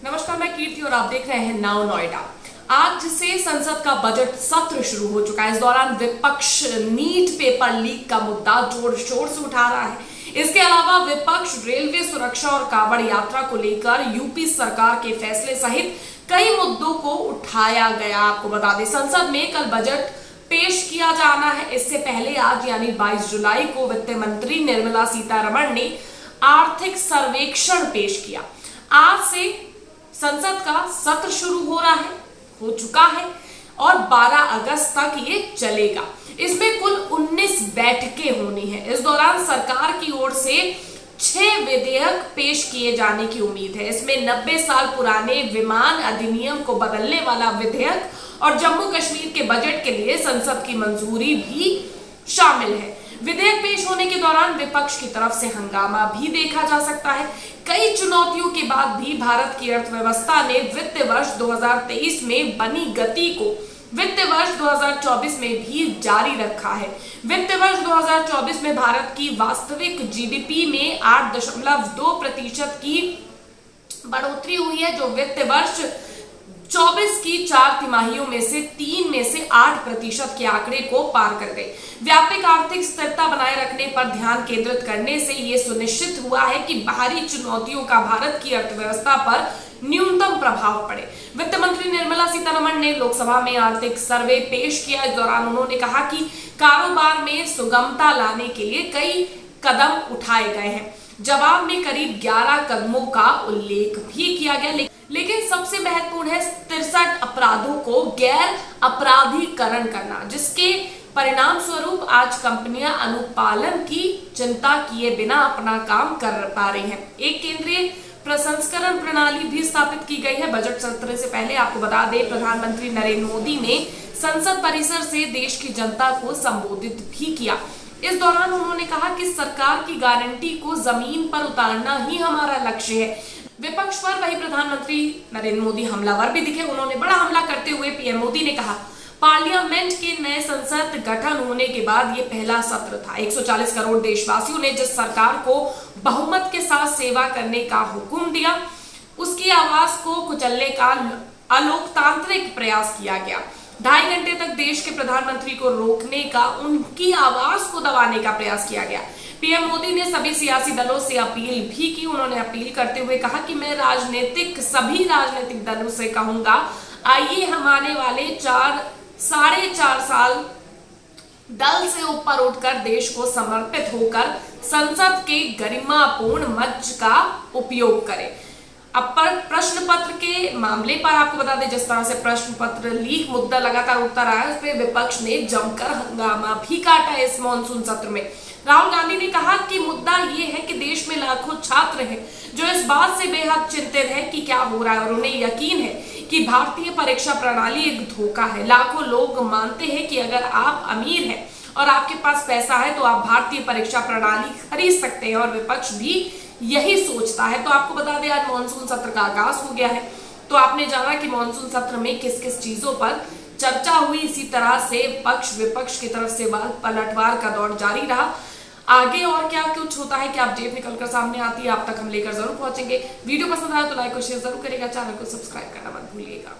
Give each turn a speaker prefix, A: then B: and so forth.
A: नमस्कार, मैं कीर्ति और आप देख रहे हैं नाउ नोएडा। आज से संसद का बजट सत्र शुरू हो चुका है। इस दौरान विपक्ष नीट पेपर लीक का मुद्दा जोर शोर से उठा रहा है। इसके अलावा विपक्ष रेलवे सुरक्षा और कांवड़ यात्रा को लेकर यूपी सरकार के फैसले सहित कई मुद्दों को उठाया गया। आपको बता दें, संसद में कल बजट पेश किया जाना है। इससे पहले आज यानी 22 जुलाई को वित्त मंत्री निर्मला सीतारमण ने आर्थिक सर्वेक्षण पेश किया। आज से संसद का सत्र शुरू हो चुका है और 12 अगस्त तक ये चलेगा। इसमें कुल 19 बैठकें होनी है। इस दौरान सरकार की ओर से 6 विधेयक पेश किए जाने की उम्मीद है। इसमें 90 साल पुराने विमान अधिनियम को बदलने वाला विधेयक और जम्मू कश्मीर के बजट के लिए संसद की मंजूरी भी शामिल है। विधेयक पेश होने के दौरान विपक्ष की तरफ से हंगामा भी देखा जा सकता है। कई चुनौतियों के बाद भी भारत की अर्थव्यवस्था ने वित्त वर्ष 2023 में बनी गति को वित्त वर्ष 2024 में भी जारी रखा है। वित्त वर्ष 2024 में भारत की वास्तविक जीडीपी में 8.2% की बढ़ोतरी हुई है, जो वित्त वर्ष 24 की 4 तिमाहियों में से 3 में से 8% के आंकड़े को पार कर गई। व्यापक आर्थिक स्थिरता बनाए रखने पर ध्यान केंद्रित करने से यह सुनिश्चित हुआ है कि बाहरी चुनौतियों का भारत की अर्थव्यवस्था पर न्यूनतम प्रभाव पड़े। वित्त मंत्री निर्मला सीतारमण ने लोकसभा में आर्थिक सर्वे पेश किया। इस दौरान उन्होंने कहा कि कारोबार में सुगमता लाने के लिए कई कदम उठाए गए हैं। जवाब में करीब 11 कदमों का उल्लेख भी किया गया, लेकिन सबसे महत्वपूर्ण है 63 अपराधों को गैर अपराधीकरण करना, जिसके परिणाम स्वरूप आज कंपनियां अनुपालन की चिंता किए बिना अपना काम कर पा रही हैं। एक केंद्रीय प्रसंस्करण प्रणाली भी स्थापित की गई है। बजट सत्र से पहले आपको बता दें, प्रधानमंत्री नरेंद्र मोदी ने संसद परिसर से देश की जनता को संबोधित भी किया। इस दौरान उन्होंने कहा कि सरकार की गारंटी को जमीन पर उतारना ही हमारा लक्ष्य है। विपक्ष पर वही प्रधानमंत्री नरेंद्र मोदी हमलावर भी दिखे। उन्होंने बड़ा हमला करते हुए पीएम मोदी ने कहा, पार्लियामेंट के नए संसद गठन होने के बाद ये पहला सत्र था। 140 करोड़ देशवासियों ने जिस सरकार को बहुमत के साथ सेवा करने का हुक्म दिया, उसकी आवाज को कुचलने का अलोकतांत्रिक प्रयास किया गया। 2.5 घंटे तक देश के प्रधानमंत्री को रोकने का, उनकी आवाज को दबाने का प्रयास किया गया। पीएम मोदी ने सभी सियासी दलों से अपील भी की। उन्होंने अपील करते हुए कहा कि मैं सभी राजनीतिक दलों से कहूंगा, आइए हम आने वाले 4.5 साल दल से ऊपर उठकर देश को समर्पित होकर संसद के गरिमापूर्ण मंच का उपयोग करें। अब पर प्रश्न पत्र के मामले पर आपको बता दें, जिस तरह से प्रश्न पत्र लीक मुद्दा लगातार उठता रहा है, उस पर विपक्ष ने जमकर हंगामा भी काटा है। इस मॉनसून सत्र में राहुल गांधी ने कहा कि मुद्दा ये है कि देश में लाखों छात्र हैं जो इस बात से बेहद चिंतित है कि क्या हो रहा है, और उन्हें यकीन है कि भारतीय परीक्षा प्रणाली एक धोखा है। लाखों लोग मानते हैं कि अगर आप अमीर हैं और आपके पास पैसा है तो आप भारतीय परीक्षा प्रणाली खरीद सकते हैं, और विपक्ष भी यही सोचता है। तो आपको बता दें, आज मॉनसून सत्र का आगाज हो गया है। तो आपने जाना कि मॉनसून सत्र में किस किस चीजों पर चर्चा हुई। इसी तरह से पक्ष विपक्ष की तरफ से पलटवार का दौर जारी रहा। आगे और क्या कुछ होता है, क्या अपडेट निकलकर सामने आती है, आप तक हम लेकर जरूर पहुंचेंगे। वीडियो पसंद आया तो लाइक और शेयर जरूर करेगा। चैनल को सब्सक्राइब करना मत भूलिएगा।